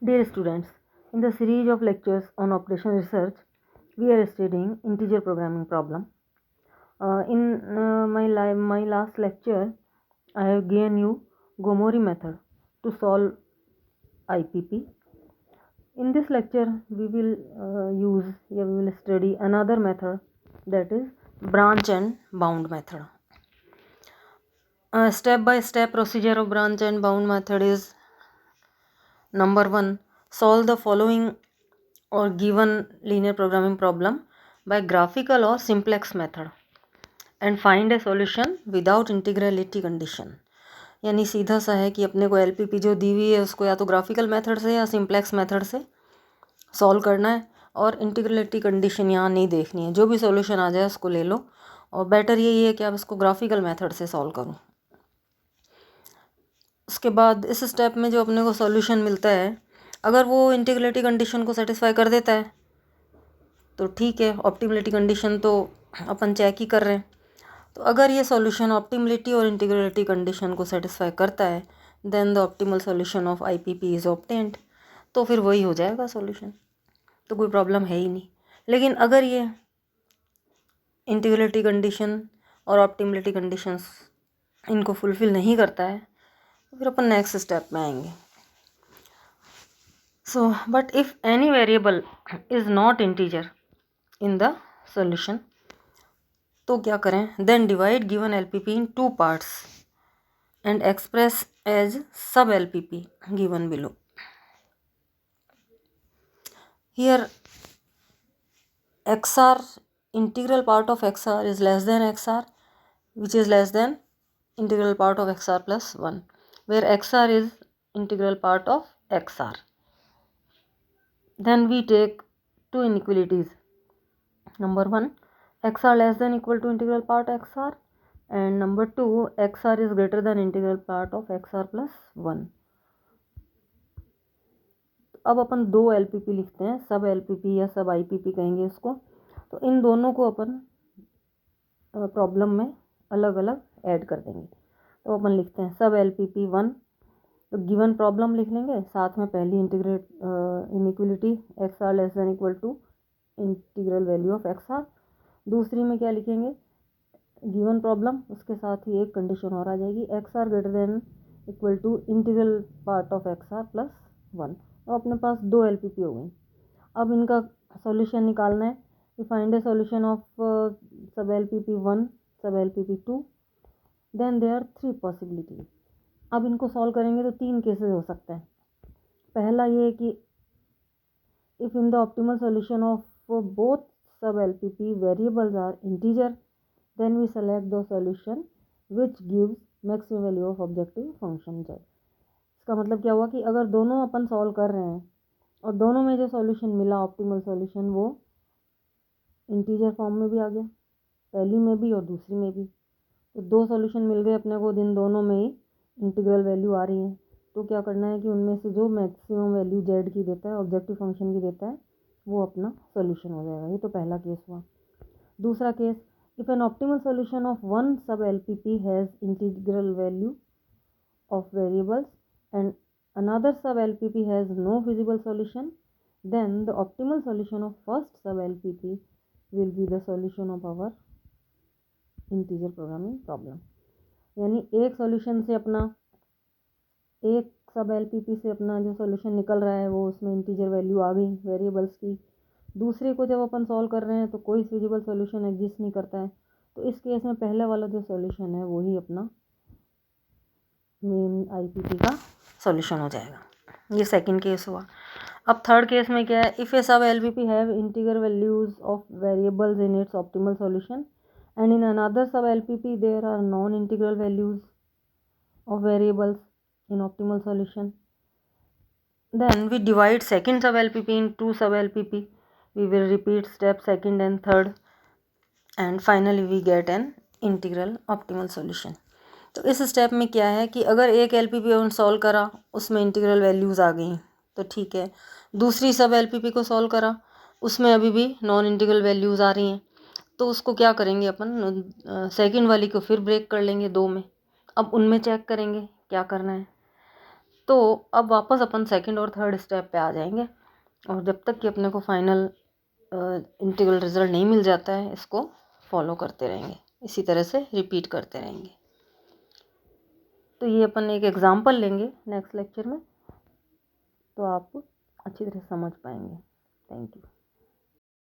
Dear students, in the series of lectures on operation research, we are studying integer programming problem. In my last lecture, I have given you Gomori method to solve IPP. In this lecture, we will study another method, that is branch and bound method. Step-by-step procedure of branch and bound method is: number 1, solve the following or given linear programming problem by graphical or simplex method and find a solution without integrality condition. यानी सीधा सा है कि अपने को LPP जो दी हुई है उसको या तो ग्राफिकल मेथड से या सिंप्लेक्स मेथड से सॉल्व करना है और इंटीग्रलिटी कंडीशन यहाँ नहीं देखनी है। जो भी सॉल्यूशन आ जाए उसको ले लो, और बेटर यही है कि आप इसको ग्राफिकल मेथड से सॉल्व करो। उसके बाद इस स्टेप में जो अपने को सॉल्यूशन मिलता है, अगर वो इंटीग्रलिटी कंडीशन को सेटिस्फाई कर देता है तो ठीक है, ऑप्टिमलिटी कंडीशन तो अपन चेक ही कर रहे हैं। तो अगर ये सॉल्यूशन ऑप्टिमलिटी और इंटीग्रलिटी कंडीशन को सेटिस्फाई करता है, then the optimal solution of IPP is obtained. तो फिर वही हो जाएगा सॉल्यूशन, तो कोई प्रॉब्लम है ही नहीं। लेकिन अगर ये इंटीग्रलिटी कंडीशन और ऑप्टिमलिटी कंडीशंस इनको फुलफिल नहीं करता है तो फिर अपन नेक्स्ट स्टेप में आएंगे। So but if any variable is not integer in the solution, तो क्या करें? Then divide given LPP in 2 parts and express as sub LPP given below. Here XR, integral part of XR is less than XR, which is less than integral part of XR plus 1, where XR is integral part of XR. Then we take two inequalities. Number 1, XR less than equal to integral part XR, and number 2, XR is greater than integral part of XR plus 1. अब अपन 2 LPP लिखते हैं, सब LPP या सब IPP कहेंगे इसको। तो इन दोनों को अपन प्रॉब्लम में अलग अलग ऐड कर देंगे। तो अपन लिखते हैं सब LPP 1, तो गिवन प्रॉब्लम लिख लेंगे, साथ में पहली integrate inequality XR less than equal to integral value of XR। दूसरी में क्या लिखेंगे? गिवन प्रॉब्लम, उसके साथ ही एक कंडीशन और आ जाएगी, XR greater than equal to integral part of XR plus 1। तो अपने पास 2 LPP हो गई। अब इनका सॉल्यूशन निकालना है। We find a solution of sub LPP 1, सब LPP 2, देन देयर 3 पॉसिबिलिटीज। अब इनको सॉल्व करेंगे तो 3 केसेस हो सकते हैं। पहला ये है कि if in the optimal solution of both sub LPP variables are integer, then we select the solution which gives maximum value of objective function z। इसका मतलब क्या हुआ कि अगर दोनों अपन सॉल्व कर रहे हैं और दोनों में जो सॉल्यूशन मिला ऑप्टिमल सॉल्यूशन वो इंटीजर फॉर्म में भी आ गया, पहली में भी और दूसरी में भी, तो 2 सॉल्यूशन मिल गए अपने को, दिन दोनों में ही इंटीग्रल वैल्यू आ रही है। तो क्या करना है कि उनमें से जो मैक्सिमम वैल्यू z की देता है, ऑब्जेक्टिव फंक्शन की देता है, वो अपना सॉल्यूशन हो जाएगा। ये तो पहला केस हुआ। दूसरा case, if an optimal solution of one sub LPP has integral value of variables and another sub LPP has no feasible solution, then the optimal solution of first sub LPP will be the solution of our integer programming problem। यानी एक solution से अपना, एक सब LPP से अपना जो solution निकल रहा है वो उसमें इंटीजर वैल्यू आ गई वेरिएबल्स की। दूसरे को जब अपन सॉल्व कर रहे हैं तो कोई फिजिबल सॉल्यूशन एग्जिस्ट नहीं करता है, तो इस केस में पहले वाला जो सॉल्यूशन है वही अपना मेन IPP का सॉल्यूशन हो जाएगा। ये सेकंड केस हुआ। अब थर्ड केस में क्या है? If a sub LPP have integer values of variables in its optimal solution and in another sub LPP there are non integral values of variables in optimal solution, then we divide second sub LPP in 2 sub LPP. We will repeat step second and third, and finally we get an integral optimal solution। तो इस step में क्या है कि अगर एक LPP on solve करा, उसमें इंटीग्रल वैल्यूज़ आ गई तो ठीक है। दूसरी सब LPP को सॉल्व करा, उसमें अभी भी नॉन इंटीग्रल वैल्यूज़ आ रही हैं, तो उसको क्या करेंगे अपन? सेकंड वाली को फिर ब्रेक कर लेंगे 2 में। अब उनमें चेक करेंगे क्या करना है। तो अब वापस अपन सेकंड और थर्ड स्टेप पे आ जाएंगे, और जब तक कि अपने को फाइनल इंटीग्रल रिजल्ट नहीं मिल जाता है इसको फॉलो करते रहेंगे, इसी तरह से रिपीट करते रहेंगे। तो ये अपन एक एग्जांपल लेंगे नेक्स्ट लेक्चर में, तो आप अच्छी तरह समझ पाएंगे। Thank you.